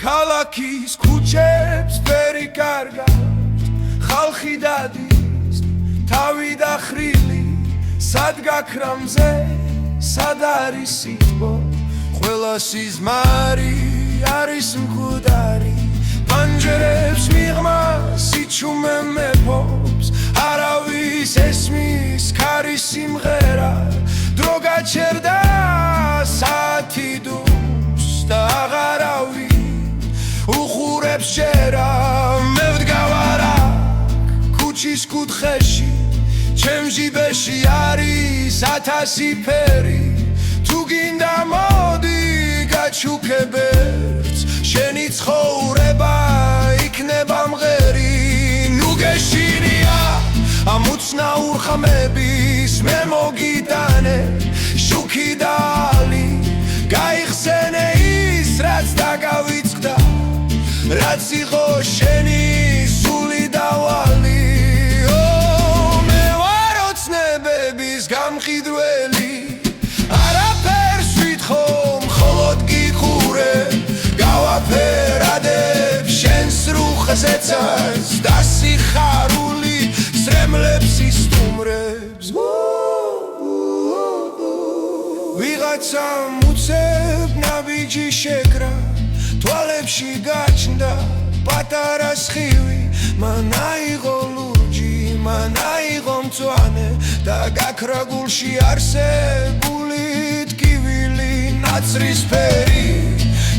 ქალაქის ქუჩებს ფერი კარგავს, ხალხი დადის, თავი დახრილი, სად გაქრამზე, სად არის სიტყვა, ყველა სიზმარი არის მკვდარი, პანჯერებს მიღმა სიჩუმე მეფობს, არავის ესმის ქარი სიმღერა, დრო გაჩერდა საათი დუმს და აღარავის უხურებს ჯერა, მე ვდგავარ აქ ქუჩის კუთხეში, ჩემ ჟიბეში არის 1000 ფერი, თუ გინდა მოდი გაჩუქებ ერთს, შენი ცხოვრება იქნება მღერი, ნუ გეშინია ამ უცნაურ ხმების, მე მოგიტანე შუქი და ალი, გაიხსენე ის რაც დაგავიწყდა, რაც იყო შენი სული დავალი, მე ვარ ოცნებების გამყიდველი, არაფერს ვითხოვ, მხოლოდ გიხურებ, გავაფერადებ შენს რუხზეცაც და სიხარული სრემლებს ისტუმრებს, ვიღაცამ უცებ ნაბიჯი შეკრა, თვალებში გაჩნდა პატარა სხივი, მან აიღო ლურჯი, მან აიღო მწვანე და გაქრა გულში არსებული ტკივილი, ნაცრისფერი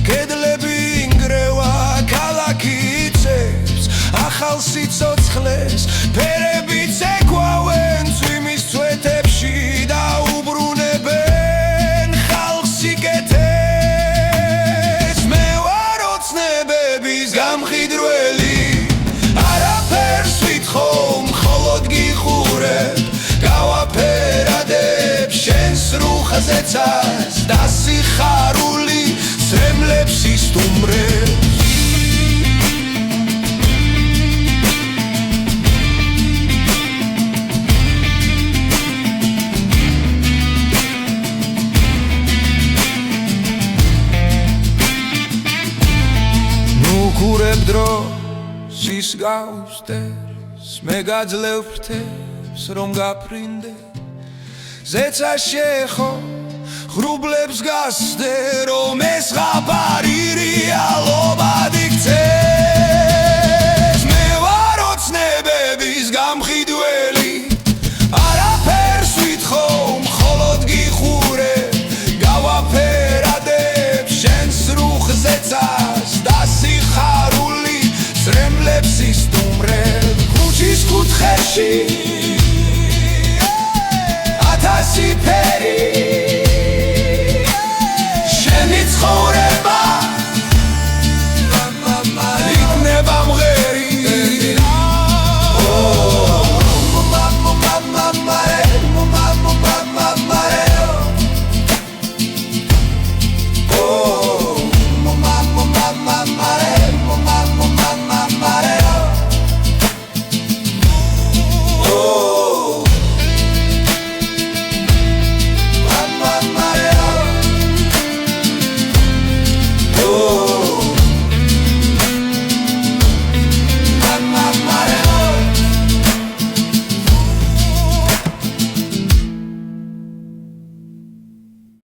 კედლები ინგრევა, ქალაქი იცებს ახალ სიცოცხლეს, ფერებიც ეკვავენ წვიმის წვეთებში და უბრუნებენ ხალხს სიკეთეს, გამყიდველი, არაფერს ვითხოვ, მხოლოდ გიხურებ, გავაფერადებ შენს რუხზეცაც და სიხარული სრემლებს ისტუმრებს. ვუყურებ დროს ის გავსდევს, მე გაძლევ ფრთებს რომ გაფრინდე, ზეცა შეხო ღრუბლებს გასდე, რომ ეს ხაბარი რეალობად იქცეს, მე ვარ ოცნებების გამყიდველი, არაფერს ვითხოვ, მხოლოდ გიხურებ, გავაფერადებ შენს რუხზეცაც და სიხარული სრემლებს ისტუმრებ, ქუჩის კუთხეში 1000 ფერი